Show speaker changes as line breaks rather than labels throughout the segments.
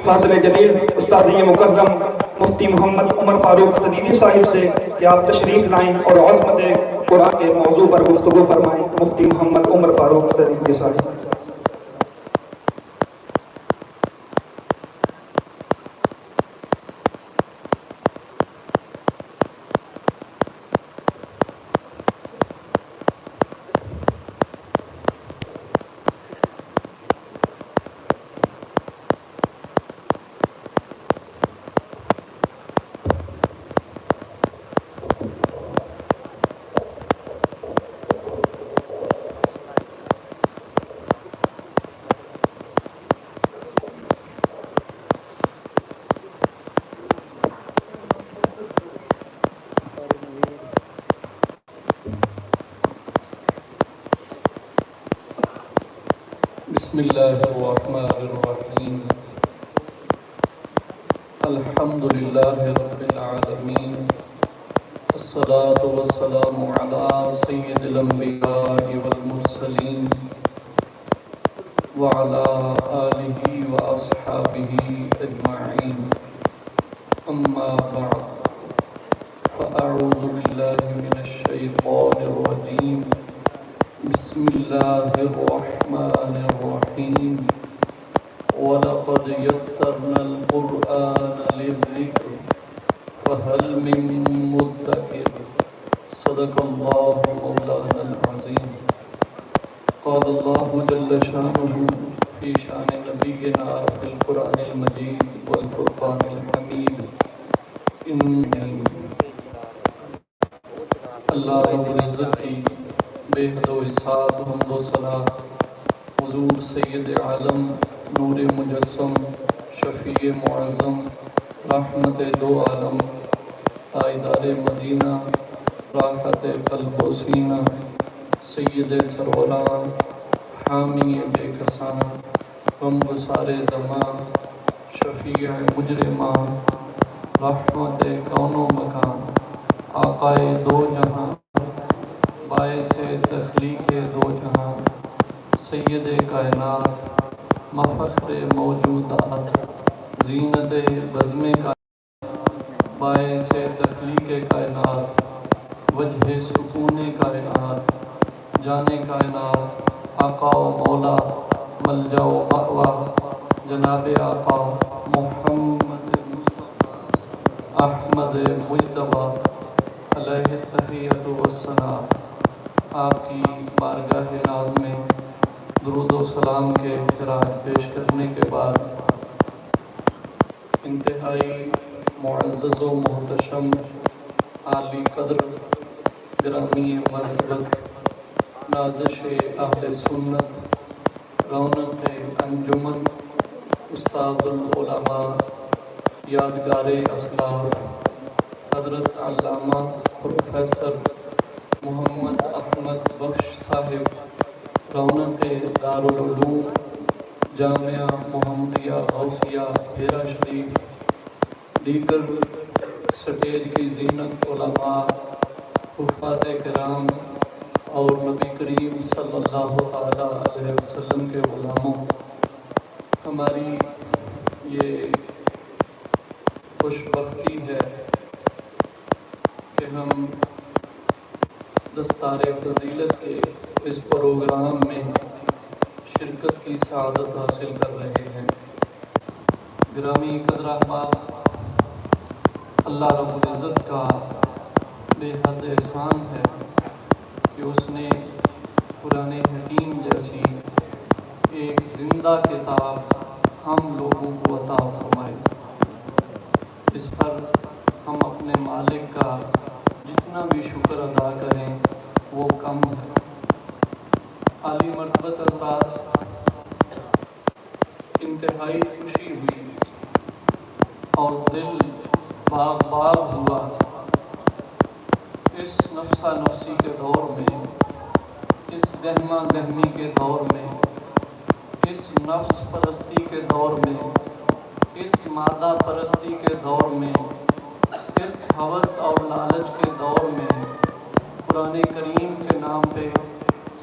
فاضل جلیل استاذ مکرم مفتی محمد عمر فاروق صدیقی صاحب سے کہ آپ تشریف لائیں اور عظمت قرآن کے موضوع پر گفتگو فرمائیں. مفتی محمد عمر فاروق صدیقی صاحب.
بسم اللہ الرحمن الرحیم. الحمد للہ رب العالمین، الصلاة والسلام علی سید الانبیاء والمرسلین وعلی آلہ واصحابہ اجمعین. اما بعد فاعوذ باللہ من الشیطان الرجیم. بسم اللہ الرحمن الرحیم. وَلَقَدْ يَسَّرْنَا الْقُرْآنَ لِلذِّكْرِ فَهَلْ مِن مُّدَّكِرٍ. صدق اللہ مولانا العظیم. قال اللہ جل شانہ فی شان نبینا فی القرآن المجید والفرقان الحمید. اللہ رب العزت کی بے حد و احسان حمد و ثنا حضور سید عالم نور مجسم شفیع معظم رحمت دو عالم تاجدار مدینہ راحت قلب و سینہ سید سروران حامی بے کساں غم گسار زمان شفیع مجرمان رحمت کون و مکان آقائے دو جہاں باعث تخلیق دو جہاں سید کائنات مفخر موجودات زینت بزم کائنات باعث تخلیق کائنات وجہ سکون کائنات جان کائنات آقا و مولا ملجا و مأوا جناب آقا محمد احمد مجتبیٰ علیہ التحیۃ والثناء. آپ کی بارگاہ ناز میں درود و سلام کے خراج پیش کرنے کے بعد انتہائی معزز و محتشم عالی قدر گرامی مرتبت نازش اہل سنت رونق انجمن استاد العلماء یادگار اسلاف حضرت علامہ پروفیسر محمد احمد بخش صاحب رونق دارالعلوم جامعہ محمدیہ غوثیہ ہیرا شریف دیگر سٹیج کی زینت علماء حفاظ کرام اور نبی کریم صلی اللہ تعالیٰ علیہ وسلم کے غلاموں، ہماری یہ خوش بختی ہے کہ ہم دستار فضیلت کے اس پروگرام میں شرکت کی سعادت حاصل کر رہے ہیں. گرامی قدر احباب، اللہ رب العزت کا بے حد احسان ہے کہ اس نے قرآن حکیم جیسی ایک زندہ کتاب ہم لوگوں کو عطا فرمائی. اس پر ہم اپنے مالک کا جتنا بھی شکر ادا کریں وہ کم ہے. عالی مرتبت حضرات، انتہائی خوشی ہوئی اور دل باغ باغ ہوا اس نفسہ نفسی کے دور میں، اس گہما گہمی کے دور میں، اس نفس پرستی کے دور میں، اس مادہ پرستی کے دور میں، اس ہوس اور لالچ کے دور میں قرآن کریم کے نام پہ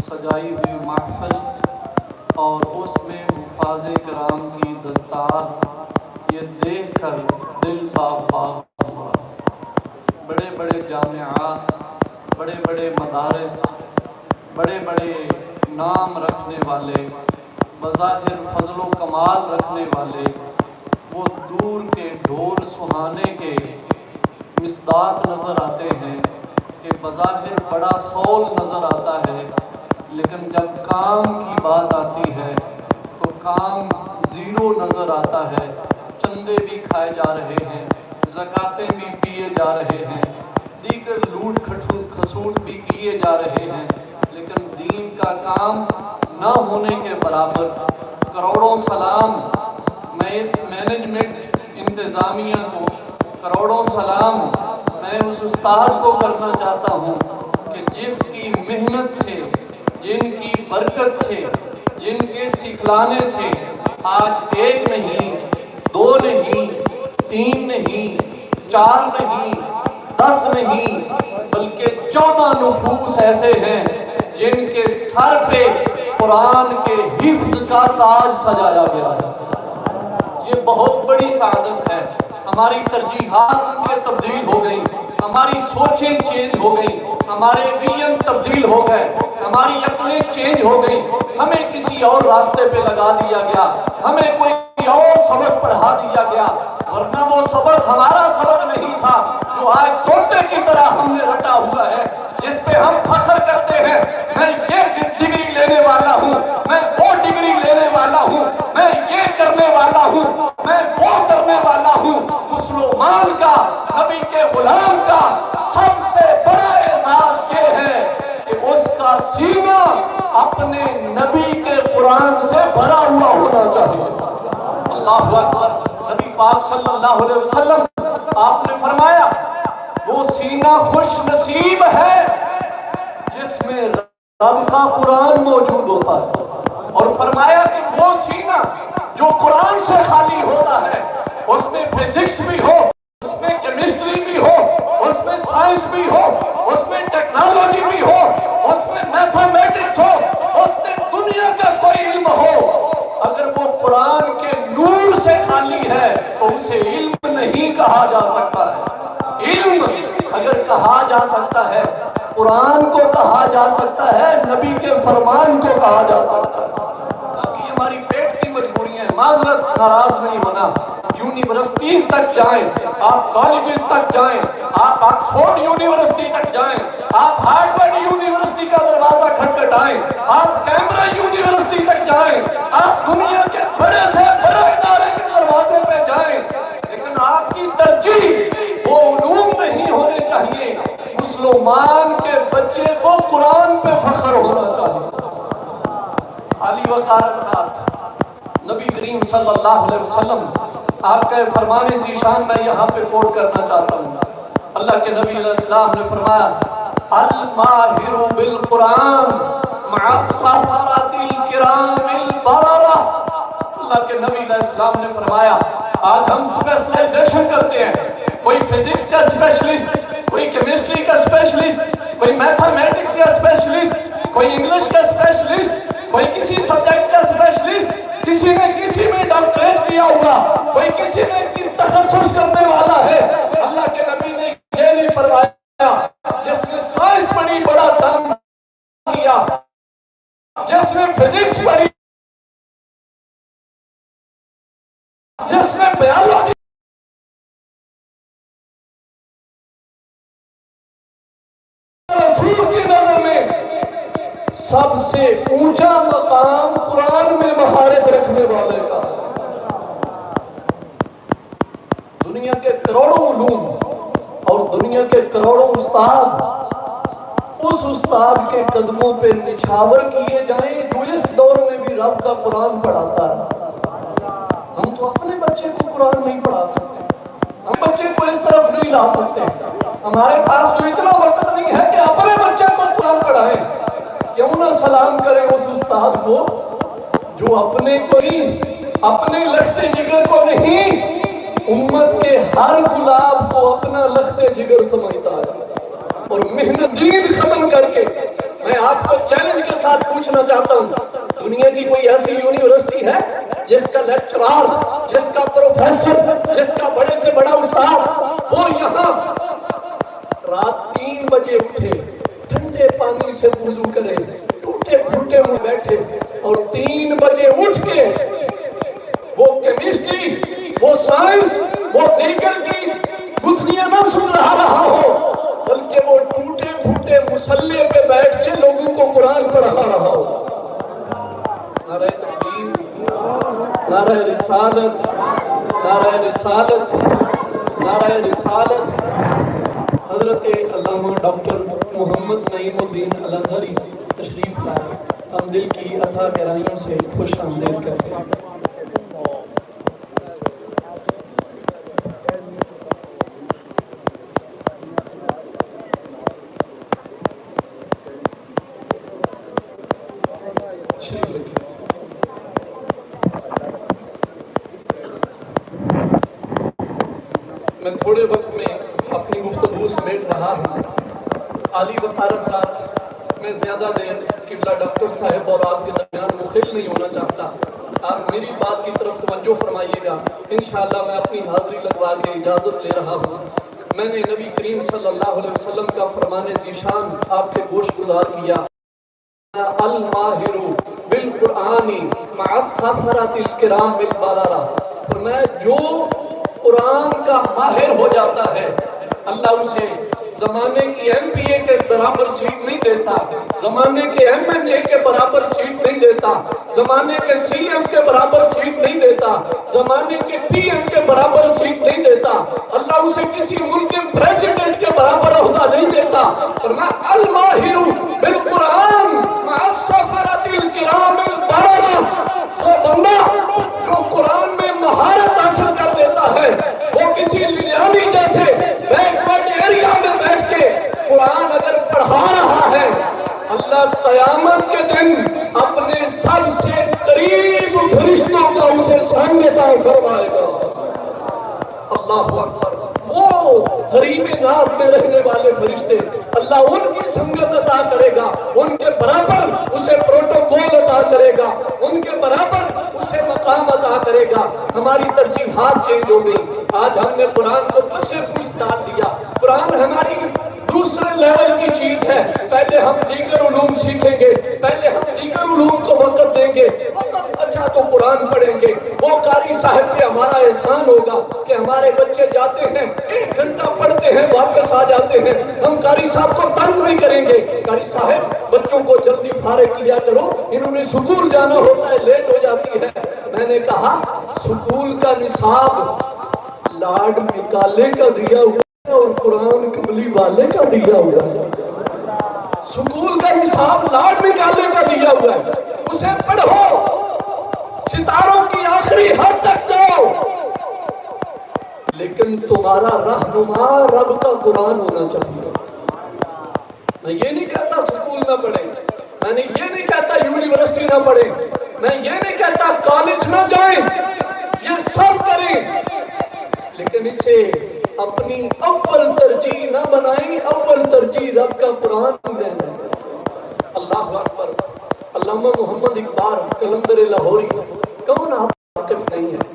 سجائی ہوئی محفل اور اس میں حفاظ کرام کی دستار یہ دیکھ کر دل باغ باغ ہوا۔ بڑے بڑے جامعات، بڑے بڑے مدارس، بڑے بڑے نام رکھنے والے، بظاہر فضل و کمال رکھنے والے، وہ دور کے ڈھول سہانے کے مصداق نظر آتے ہیں کہ بظاہر بڑا خول نظر آتا ہے، لیکن جب کام کی بات آتی ہے تو کام زیرو نظر آتا ہے۔ چندے بھی کھائے جا رہے ہیں، زکاتیں بھی پیے جا رہے ہیں، دیگر لوٹ کھسوٹ بھی کیے جا رہے ہیں، لیکن دین کا کام نہ ہونے کے برابر۔ کروڑوں سلام میں اس مینجمنٹ انتظامیہ کو، کروڑوں سلام میں اس استاد کو کرنا چاہتا ہوں کہ جس کی محنت سے، جن کی برکت سے، جن کے سکھلانے سے آج ایک نہیں، دو نہیں، تین نہیں، چار نہیں، 10 نہیں، بلکہ 14 نفوس ایسے ہیں جن کے سر پہ قرآن کے حفظ کا تاج سجایا گیا ہے۔ یہ بہت بڑی سعادت ہے۔ ہماری ترجیحات میں تبدیل ہو گئی، ہماری سوچیں چینج ہو گئی، ہمارے ویژن تبدیل ہو گئے، ہماری عقلیں چینج ہو گئی، ہمیں کسی اور راستے پہ لگا دیا گیا، ہمیں کوئی اور سبق پڑھا دیا گیا، ورنہ وہ سبق ہمارا سبق نہیں تھا جو آج طوطے کی طرح ہم نے رٹا ہوا ہے، جس پہ ہم فخر کرتے ہیں۔ میں یہ ڈگری لینے والا ہوں، میں وہ ڈگری لینے والا ہوں، میں یہ کرنے والا ہوں، میں وہ کرنے والا ہوں۔ مسلمان کا، نبی کے غلام کا سب سے بڑا اعزاز یہ ہے کہ اس کا سینہ اپنے نبی کے قرآن سے بھرا ہوا ہونا چاہیے۔ اللہ اکبر۔ نبی پاک صلی اللہ علیہ وسلم آپ نے فرمایا وہ سینہ خوش نصیب ہے جس میں رب کا قرآن موجود ہوتا ہے، اور فرمایا کہ وہ سینہ جو قرآن سے خالی ہوتا ہے، اس میں فزکس بھی ہو، اس میں کیمسٹری بھی ہو، اس میں سائنس بھی ہو، اس میں ٹیکنالوجی بھی ہو، اس میں میتھمیٹکس ہو، اس میں دنیا کا کوئی علم ہو، اگر وہ قرآن کے نور سے خالی ہے تو اسے علم نہیں کہا جا سکتا ہے۔ علم اگر کہا جا سکتا ہے، قرآن کو کہا جا سکتا ہے، نبی کے فرمان کو کہا جا سکتا ہے۔ باقی ہماری پیٹ کی مجبوریاں ہیں، معذرت، ناراض نہیں ہونا۔ یونیورسٹیز تک جائیں، آپ کالجز تک جائیں، آپ آکسفورڈ یونیورسٹی تک جائیں، آپ ہارورڈ یونیورسٹی کا دروازہ کھٹکھٹائیں، آپ کیمبرج یونیورسٹی تک جائیں، آپ دنیا کے بڑے سے بڑے ادارے کے دروازے پہ جائیں، لیکن آپ کی ترجیح وہ علوم نہیں ہونے چاہیے۔ مسلمان کے بچے کو قرآن پہ فخر ہونا چاہیے۔ علی وقارت ساتھ نبی کریم صلی اللہ علیہ وسلم آپ کا فرمان ذیشان میں یہاں پہ کوٹ کرنا چاہتا ہوں۔ اللہ کے نبی علیہ السلام نے فرمایا الماہر بالقرآن مع السفرۃ الکرام البررہ۔ اللہ کے نبی علیہ السلام نے فرمایا آج ہم اسپیشلائزیشن کرتے ہیں، کوئی فزکس کا اسپیشلسٹ، کوئی کیمسٹری کا اسپیشلسٹ، کوئی میتھمیٹکس کا اسپیشلسٹ، کوئی انگلش کا اسپیشلسٹ، کوئی کسی سبجیکٹ کا اسپیشلسٹ، کسی نے کسی میں ڈاکٹریٹ کیا ہوا، کوئی کسی میں کس تخصص کرنے والا ہے۔ اللہ کے نبی نے یہ نہیں فرمایا جس نے سائنس پڑھی بڑا کام کیا، جس نے فزکس پڑھی، جس نے بیالوجی رسول کی نظر میں سب سے اونچا مقام قرآن میں مہارت رکھنے والے کا۔ دنیا کے کروڑوں علوم اور دنیا کے کروڑوں استاد اس استاد کے قدموں پہ نچھاور کیے جائیں جو اس دور میں بھی رب کا قرآن پڑھاتا ہے۔ ہم تو اپنے بچے کو قرآن نہیں پڑھا سکتے، ہم بچے کو اس طرف نہیں لا سکتے، ہمارے پاس تو اتنا وقت نہیں ہے کہ اپنے بچے کو قرآن پڑھائیں۔ کیوں نہ سلام کریں اس استاد کو جو اپنے کو نہیں، اپنے لخت جگر کو نہیں، امت کے ہر گلاب کو اپنا لخت جگر سمجھتا ہے۔ اور محنت دین ختم کر کے میں آپ کو چیلنج کے ساتھ پوچھنا چاہتا ہوں، دنیا کی کوئی ایسی یونیورسٹی ہے جس کا لیکچرار، جس کا پروفیسر وضو کرے، ٹوٹے پھوٹے منہ بیٹھے اور 3 بجے اٹھ کے وہ کیمسٹری، وہ سائنس، وہ دیگر کی گتھیاں نہ سن رہا ہو، بلکہ وہ ٹوٹے پھوٹے مصلے پہ بیٹھ کے لوگوں کو قرآن پڑھا رہا ہو۔ نعرہ تکبیر، نعرہ رسالت، نعرہ رسالت، نعرہ رسالت۔ حضرت علامہ ڈاکٹر محمد نعیم الدین الازہری تشریف لائے، ہم دل کی عطا گہرائیوں سے خوش آمدید کرتے ہیں۔ میں تھوڑے وقت میں اپنی گفتگو سمیٹ رہا ہوں۔ عالی وقار حضرات، میں زیادہ دیر قبلہ ڈاکٹر صاحب اور آپ کے درمیان مخل نہیں ہونا چاہتا۔ آپ میری بات کی طرف توجہ فرمائیے گا، انشاءاللہ میں اپنی حاضری لگوا کے اجازت لے رہا ہوں۔ میں نے نبی کریم صلی اللہ علیہ وسلم کا فرمان ذیشان آپ کے گوش گزار کیا، الماہر بالقرآن مع السفرۃ الکرام البررہ، فرمایا جو قرآن کا ماہر ہو جاتا ہے اللہ اسے زمانے کی MPA کے برابر سیٹ نہیں دیتا، زمانے کے MNA کے برابر سیٹ نہیں دیتا، زمانے کے CM کے برابر سیٹ نہیں دیتا، زمانے کے PM کے برابر سیٹ نہیں دیتا، اللہ اسے کسی ملک کے پریزیڈنٹ کے برابر عہدہ نہیں دیتا۔ فرمایا الماہر بالقرآن مع السفرۃ الکرام البررہ، وہ بندہ جو قرآن میں مہارت حاصل کر دیتا ہے، وہ کسی لیانی جیسے بیکورڈ ایریا میں بیٹھ کے قرآن اگر پڑھا رہا ہے، اللہ قیامت کے دن اپنے سب سے قریب فرشتوں کا اسے سنگ عطا فرمائے گا۔ اللہ اکبر، وہ غریب ناز میں رہنے والے فرشتے، اللہ ان کی سنگت عطا کرے گا، ان کے برابر اسے پروٹوکول عطا کرے گا، ان کے برابر اسے مقام عطا کرے گا۔ ہماری ترجیحات چینج ہو گئی، آج ہم نے قرآن کو پس پشت ڈال دیا۔ قرآن ہماری دوسرے لیول کی چیز ہے، پہلے ہم دیگر علوم سیکھیں گے، پہلے ہم دیگر علوم کو وقت دیں گے، وقت بچا تو قرآن پڑھیں گے۔ وہ قاری صاحب پہ ہمارا احسان ہوگا کہ ہمارے بچے جاتے ہیں 1 گھنٹہ پڑھتے ہیں واپس آ جاتے ہیں، ہم قاری صاحب کو تنگ نہیں کریں گے، قاری صاحب بچوں کو جلدی فارغ کیا کرو، انہوں نے سکول جانا ہوتا ہے، لیٹ ہو جاتی ہے۔ میں نے کہا سکول کا نصاب لاڈ نکالے کا دیا ہوا ہے اور قرآن کملی والے کا دیا ہوا ہے۔ سکول کا نصاب لاڈ نکالے کا دیا ہوا ہے، اسے پڑھو، ستاروں کی آخری حد تک جاؤ، لیکن تمہارا رہنما رب کا قرآن ہونا چاہیے۔ میں یہ نہیں کہتا سکول نہ پڑھیں، میں نے یہ نہیں کہتا یونیورسٹی نہ پڑھیں، میں یہ نہیں کہتا کالج نہ جائیں، یہ سب کریں، لیکن اسے اپنی اول ترجیح نہ بنائیں، اول ترجیح رب کا قرآن دینا۔ اللہ اکبر، علامہ محمد اقبال قلندر لاہوری، کون آپ واقف نہیں ہے؟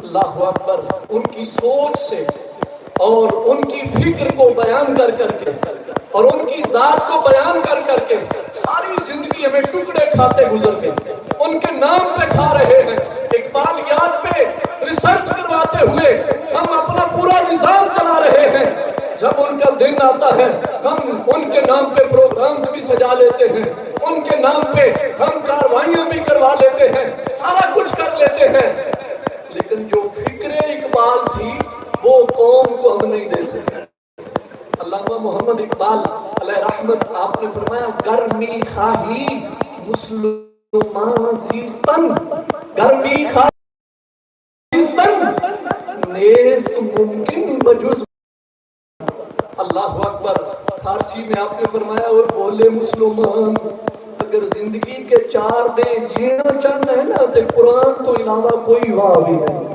اللہ اکبر، ان کی سوچ سے اور ان کی فکر کو بیان کر کر کے اور ان کی ذات کو بیان کر کر کے ساری زندگی ہمیں ٹکڑے کھاتے گزر گئے، ان کے نام پہ کھا رہے ہیں۔ اقبالیات پہ ریسرچ کرواتے ہوئے ہم اپنا پورا نظام چلا رہے ہیں، جب ان کا دن آتا ہے ہم ان کے نام پہ پروگرامز بھی سجا لیتے ہیں، ان کے نام پہ ہم کاروائیاں بھی کروا لیتے ہیں، سارا کچھ کر لیتے ہیں، لیکن جو فکر اقبال تھی وہ قوم کو ہم نہیں دے سکتے۔ علامہ محمد اقبال علیہ رحمت، آپ نے فرمایا گرمی خواہی مسلمان زیستن، گرمی خواہی زیستن نیست ممکن بجز۔ اللہ اکبر، فارسی میں آپ نے فرمایا اور بولے مسلمان اگر زندگی کے 4 دن جینا چاہتا ہے نا تو قرآن تو علاوہ کوئی واہ بھی نہیں۔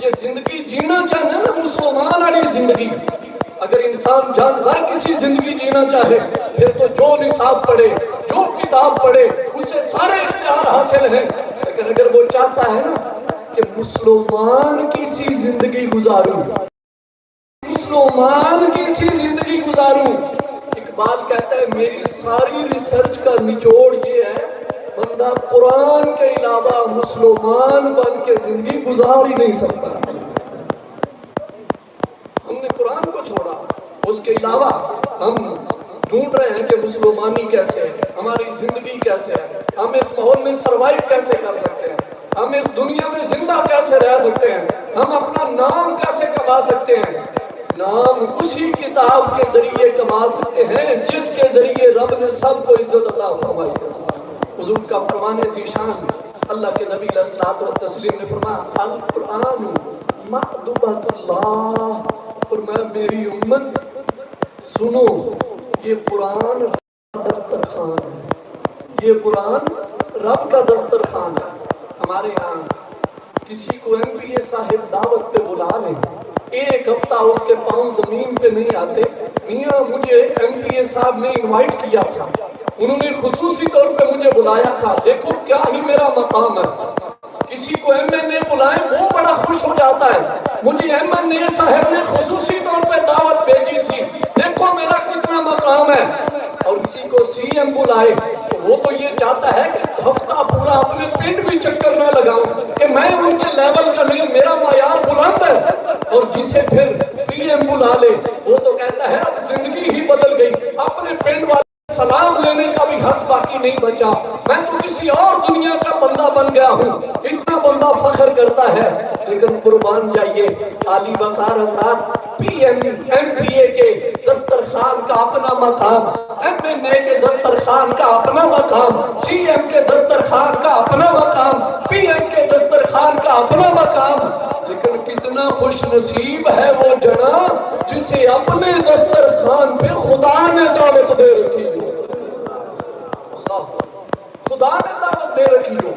یہ زندگی جینا چاہتا ہے نا مسلمان والی زندگی، اگر انسان جانور کسی زندگی جینا چاہے پھر تو جو نصاب پڑھے، جو کتاب پڑھے، اسے سارے اختیار حاصل ہیں، لیکن اگر وہ چاہتا ہے نا کہ مسلمان کی سی زندگی گزاروں، مسلمان کی سی زندگی گزاروں،
اقبال کہتا ہے میری ساری ریسرچ کا نچوڑ یہ ہے بندہ قرآن کے علاوہ مسلمان بن کے زندگی گزار ہی نہیں سکتا. ہم نے قرآن کو چھوڑا, اس کے علاوہ ہم ڈھونڈ رہے ہیں کہ مسلمانی کیسے ہے, ہماری زندگی کیسے ہے, ہم اس ماحول میں سروائیو کیسے کر سکتے ہیں, ہم اس دنیا میں زندہ کیسے رہ سکتے ہیں, ہم اپنا نام کیسے کما سکتے ہیں. نام اسی کتاب کے ذریعے کما سکتے ہیں جس کے ذریعے رب نے سب کو عزت عطا فرمائی. حضور کا فرمانے سے شان, اللہ کے نبی علیہ الصلوۃ والتسلیم نے فرمایا القرآن مأدبۃ اللہ, فرمایا میری امت سنو یہ قرآن دسترخوان ہے, یہ قرآن رب کا دسترخوان ہے. ہمارے یہاں کسی کو ایم پی اے صاحب دعوت پہ بلا لیں, ایک ہفتہ اس کے پاؤں زمین پہ نہیں آتے. میاں مجھے ایم پی اے صاحب نے انوائٹ کیا تھا, انہوں نے خصوصی طور پہ مجھے بلایا تھا, دیکھو کیا ہی میرا مقام ہے. کسی کو ایم این اے بلائیں وہ بڑا خوش ہو جاتا ہے, مجھے ایم این اے صاحب نے خصوصی طور پہ دعوت بھیجی تھی, دیکھو میرا کتنا مقام ہے. اور کسی کو سی ایم بلائے تو وہ تو یہ چاہتا ہے کہ ہفتہ پورا اپنے پنڈ بھی چکر نہ لگاؤں کہ میں ان کے لیول کا نہیں, میرا معیار بلند ہے. اور جسے پھر پی ایم بلا لے وہ تو کہتا ہے اب زندگی ہی بدل گئی, اپنے پنڈ والے سلام لینے کا بھی حق باقی نہیں بچا, میں تو کسی اور دنیا کا بندہ بن گیا ہوں. اتنا بندہ فخر کرتا ہے. لیکن قربان جائیے عالی وقار حضرات, پی ایم پی اے کے دسترخوان کا اپنا مقام, ایم این اے کے دسترخوان کا اپنا مقام, سی ایم کے دسترخوان کا اپنا مقام, پی ایم کے دسترخوان کا اپنا مقام. لیکن کتنا خوش نصیب ہے وہ جنا جسے اپنے دسترخوان پہ خدا نے دعوت دے رکھی ہو, خدا نے دعوت دے رکھی ہو.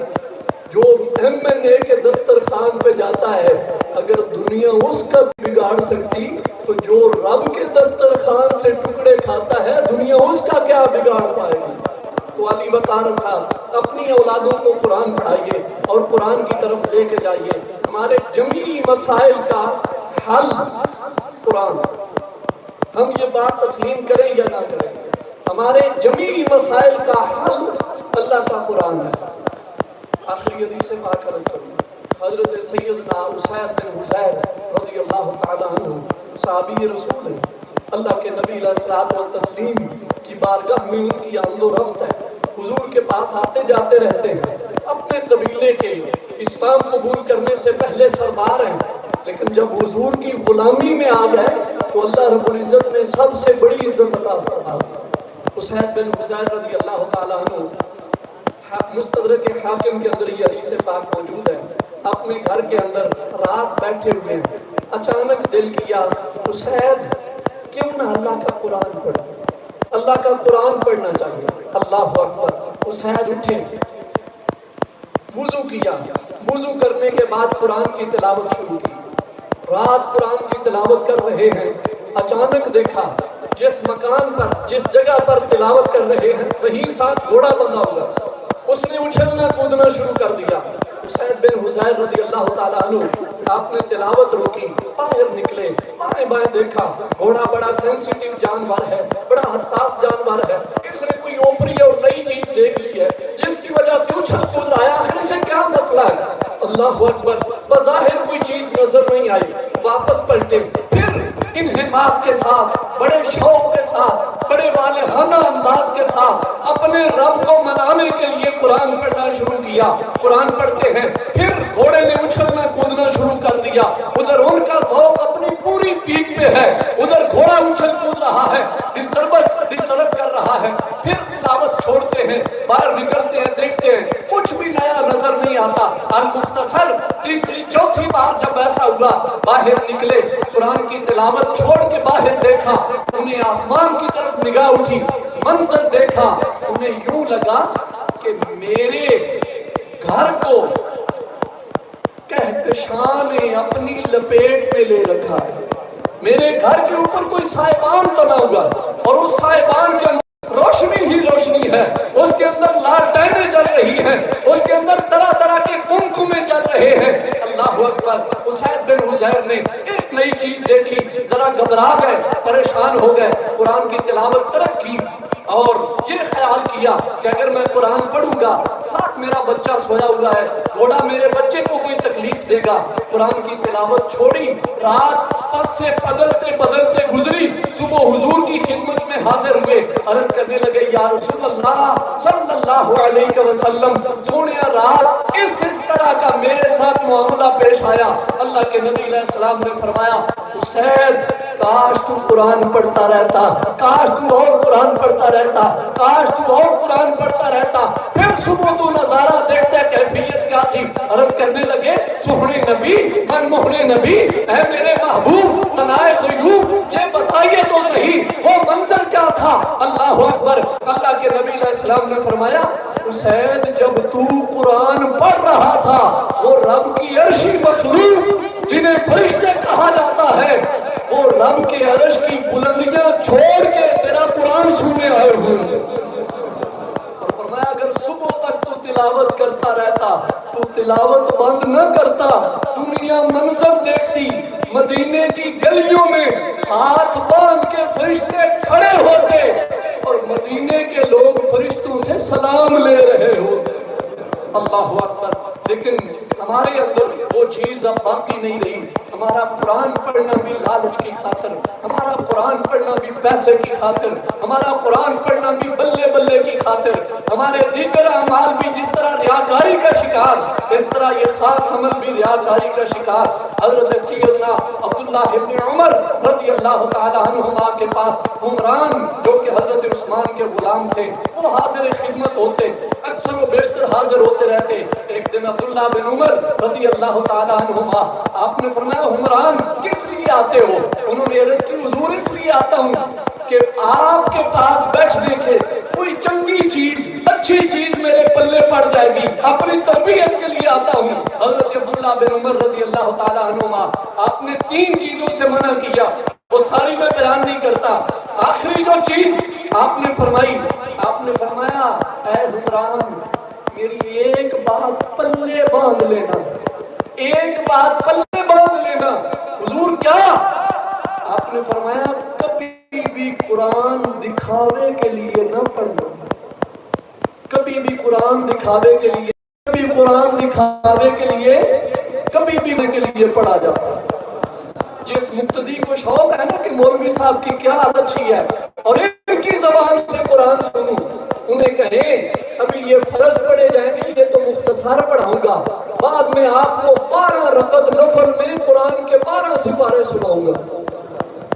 جو ایم این اے کے دسترخوان پہ جاتا ہے اگر دنیا اس کا بگاڑ سکتی تو جو رب کے دسترخوان سے ٹکڑے کھاتا ہے دنیا اس کا کیا بگاڑ پائے گی. تو علی وقار صاحب اپنی اولادوں کو قرآن پڑھائیے اور قرآن کی طرف لے کے جائیے. ہمارے جمعی مسائل کا حل قرآن, ہم یہ بات تسلیم کریں یا نہ کریں, ہمارے جمعی مسائل کا حل اللہ کا قرآن ہے. آخری حدیث پاک عرض کروں, حضرت سیدنا اسید بن حضیر رضی اللہ تعالی عنہ صحابی رسول ہیں, اللہ کے نبی علیہ الصلوۃ والتسلیم کی بارگاہ میں ان کی آمد و رفت ہے. حضور کے پاس آتے جاتے رہتے ہیں, اپنے قبیلے کے اسلام قبول کرنے سے پہلے سردار ہیں, لیکن جب حضور کی غلامی میں آ گئے تو اللہ رب العزت نے سب سے بڑی عزت عطا فرمائی. اسید بن حضیر رضی اللہ تعالی عنہ, مستدرک حاکم کے اندر یہ حدیث پاک موجود ہے, اپنے گھر کے اندر رات بیٹھے ہوئے ہیں, اچانک دل کیا اسید کیوں نہ اللہ کا قرآن پڑھے, اللہ کا قرآن پڑھنا چاہیے. اللہ اکبر. اسید اٹھے, وضو کیا, وضو کرنے کے بعد قرآن کی تلاوت شروع کی. رات قرآن کی تلاوت کر رہے ہیں, اچانک دیکھا جس مکان پر جس جگہ پر تلاوت کر رہے ہیں وہیں ساتھ گھوڑا بندھا ہوا, اس نے اچھلنا کودنا شروع کر دیا. اسید بن حضیر رضی اللہ تعالیٰ عنہ آپ نے تلاوت روکی, باہر نکلے, بائیں بائیں دیکھا, گھوڑا بڑا سینسیٹیو جانور ہے, بڑا حساس جانور ہے, اس نے کوئی اوپری اور نئی چیز دیکھ لی ہے جس کی وجہ سے اچھل کود رہا ہے, آخر سے کیا مسئلہ ہے. اللہ اکبر. بظاہر کوئی چیز نظر نہیں آئی, واپس پلٹے, پھر انہماک کے ساتھ, بڑے شوق کے ساتھ, بڑے والہانہ انداز کے ساتھ اپنے رب کو منانے کے لیے قرآن پڑھنا شروع کیا. قرآن پڑھتے ہیں, پھر گھوڑے نے اچھلنا کودنا شروع کر دیا. ادھر ان کا ذوق اپنی پوری پیک پہ ہے, ادھر گھوڑا اچھل کود رہا ہے, ڈسٹرب کر رہا ہے. پھر تلاوت چھوڑتے ہیں, باہر نکلتے ہیں, دیکھتے ہیں کچھ بھی نیا نظر نہیں آتا. المختصر تیسری چوتھی بار جب ایسا ہوا, باہر نکلے, قرآن کی تلاوت چھوڑ کے باہر دیکھا, انہیں آسمان کی طرف نگاہ اٹھی, منظر دیکھا, انہیں یوں لگا کہ میرے گھر کو کہکشاں نے اپنی لپیٹ میں لے رکھا ہے, میرے گھر کے اوپر کوئی سائبان تو نہ ہوگا, اور اس سائبان کے اندر روشنی ہی روشنی ہے، اس کے اندر لالٹینیں جل رہی ہیں، اس کے اندر طرح طرح کے کمکمے جل رہے ہیں۔ اللہ اکبر۔ اسید بن حضیر نے ایک نئی چیز دیکھی، ذرا گھبرا گئے، پریشان ہو گئے، قرآن کی تلاوت ترک کی اور یہ خیال کیا کہ اگر میں قرآن پڑھوں گا ساتھ میرا بچہ سویا ہوا ہے، گھوڑا میرے بچے کو کوئی تکلیف دے گا۔ قرآن کی تلاوت چھوڑی، رات پس سے بدلتے بدلتے گزری، صبح حضور کی خدمت میں حاضر ہوئے، عرض کرنے لگے یا رسول اللہ صلی اللہ علیہ وسلم، سونے رات اس طرح کا میرے ساتھ معاملہ پیش آیا۔ اللہ کے نبی علیہ السلام نے فرمایا اسید کاش تو قرآن پڑھتا رہتا، کاش تو اور قرآن پڑھتا رہتا، کاش تو اور قرآن پڑھتا رہتا۔ پھر صبح تو نظارہ دیکھتے کیفیت کیا تھی، عرض کرنے لگے سہنے نبی من مہنے نبی، اے میرے محبوب بنائے غیوب یہ بتائیے تو صحیح وہ منظر کیا تھا۔ اللہ اکبر۔ اللہ کے نبی علیہ السلام نے فرمایا اسید جب تو قرآن پڑھ رہا تھا وہ رب کی عرشی مخلوق جنہیں فرشتے کہا جاتا ہے وہ رب کے عرش کی بلندیاں چھوڑ کے تیرا قرآن سننے آئے ہوئے ہیں۔ اور فرمایا اگر صبح تک تو تلاوت کرتا رہتا، تو تلاوت بند نہ کرتا، دنیا منظر دیکھتی، مدینے کی گلیوں میں ہاتھ باندھ کے فرشتے کھڑے ہوتے اور مدینے کے لوگ فرشتوں سے سلام لے رہے ہوتے۔ اللہ اکبر۔ لیکن ہمارے اندر وہ چیز اب باقی نہیں رہی۔ ہمارا قرآن پڑھنا بھی لالچ کی خاطر، ہمارا قرآن پڑھنا بھی پیسے کی خاطر، ہمارا قرآن پڑھنا بھی بلے بلے کی خاطر، ہمارے دیگر اعمال بھی جس طرح ریاکاری کا شکار، اس طرح یہ خاص عمل بھی ریاکاری کا شکار۔ حضرت سیدنا عبداللہ ابن عمر رضی اللہ تعالی عنہما کے پاس عمران جو کہ حضرت عثمان کے غلام تھے وہ حاضر خدمت ہوتے، اکثر و بیشتر حاضر ہوتے رہتے۔ ایک دن عبداللہ بن عمر رضی اللہ تعالی عنہما آپ نے فرمایا عمران کس لیے آتے ہو؟ انہوں نے عرض کی حضور اس لیے آتا ہوں کہ آپ کے پاس بیٹھنے کے کوئی چنگی چیز اچھی چیز میرے پلے پڑ جائے گی، اپنی تربیت کے لیے آتا ہوں۔ حضرت عبداللہ بن عمر رضی اللہ تعالی عنہما آپ نے 3 چیزوں سے منع کیا، وہ ساری میں بیان نہیں کرتا۔ آخری جو چیز آپ نے فرمائی، آپ نے فرمایا اے عمران میری ایک بات پلے باندھ لینا، ایک بات پلے باندھ لینا۔ حضور کیا؟ آپ نے فرمایا کبھی بھی قرآن دکھاوے کے لیے نہ پڑھنا، کبھی بھی قرآن دکھاوے کے لیے، کبھی قرآن دکھاوے کے لیے، کبھی بھی کے لیے پڑھا جاتا۔ جس مقتدی کو شوق ہے نا کہ مولوی صاحب کی کیا اچھی ہے اور ان کی زبان سے قرآن سنوں، انہیں کہیں ابھی یہ فرض پڑھے جائیں گے، یہ تو مختصر پڑھاؤں گا، بعد میں آپ کو 12 رکعت نفل میں قرآن کے 12 سپارے سناؤں گا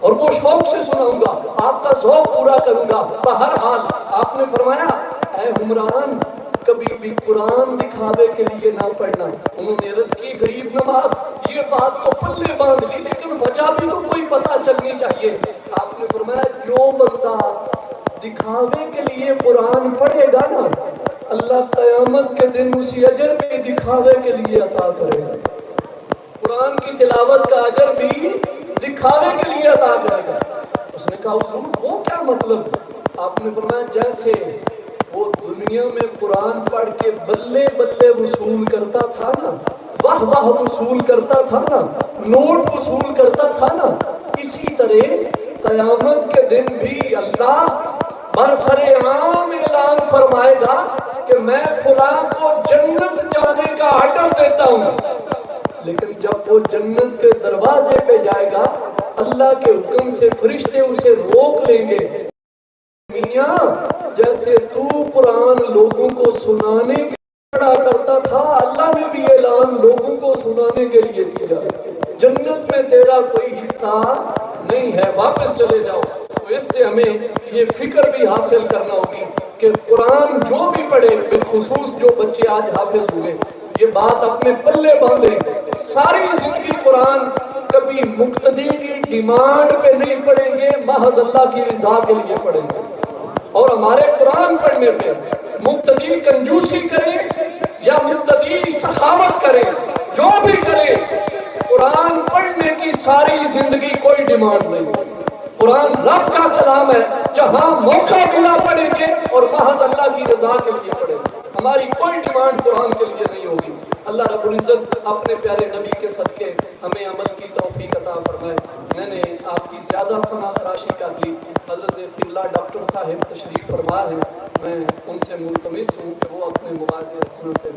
اور وہ شوق سے سناؤں گا، آپ کا ذوق پورا کروں گا۔ بہرحال آپ نے فرمایا اے عمران کبھی بھی قرآن دکھاوے کے لیے نہ پڑھنا۔ انہوں نے عرض کی غریب نواز یہ بات تو پلے باندھ لی لیکن وجہ بھی تو کوئی پتہ چلنی چاہیے۔ آپ نے فرمایا جو بندہ دکھاوے کے لیے قرآن پڑھے گا نا اللہ قیامت کے دن اسی اجر بھی دکھاوے کے لیے عطا کرے گا، قرآن کی تلاوت کا اجر بھی دکھاوے کے لیے عطا کرے گا۔ اس نے کہا حضور وہ کیا مطلب؟ آپ نے فرمایا جیسے وہ دنیا میں قرآن پڑھ کے بلے بلے وصول کرتا تھا نا، واہ واہ وصول کرتا تھا نا، نوٹ وصول کرتا تھا نا، اسی طرح قیامت کے دن بھی اللہ برسر عام اعلان فرمائے گا کہ میں فلاں کو جنت جانے کا آرڈر دیتا ہوں، لیکن جب وہ جنت کے دروازے پہ جائے گا اللہ کے حکم سے فرشتے اسے روک لیں گے۔ میاں جیسے تو قرآن لوگوں کو سنانے کے پڑھا کرتا تھا اللہ نے بھی اعلان لوگوں کو سنانے کے لیے کیا، جنت میں تیرا کوئی حصہ نہیں ہے، واپس چلے جاؤ۔ تو اس سے ہمیں یہ فکر بھی حاصل کرنا ہوگی کہ قرآن جو بھی پڑھے، بالخصوص جو بچے آج حافظ ہوئے، یہ بات اپنے پلے باندھیں، ساری زندگی قرآن کبھی مقتدی کی ڈیمانڈ پہ نہیں پڑھیں گے، محض اللہ کی رضا کے لیے پڑھیں گے۔ اور ہمارے قرآن پڑھنے پہ مقتدی کنجوسی کرے یا مقتدی سخاوت کرے، جو بھی کرے، قرآن پڑھنے کی ساری زندگی کوئی ڈیمانڈ نہیں۔ قرآن رب کا کلام ہے، جہاں موقع ملا پڑھیں گے، اور محض اللہ کی رضا کے لیے پڑھیں. ہماری کوئی ڈیمانڈ قرآن کے لیے نہیں ہوگی. اللہ رب العزت اپنے پیارے نبی کے صدقے ہمیں عمل کی توفیق عطا فرمائے. میں نے آپ کی زیادہ ثنا خراشی کر لی. حضرت قبلہ ڈاکٹر صاحب تشریف فرما ہے. میں ان سے ملتمس ہوں کہ وہ اپنے مواضع حسنہ سے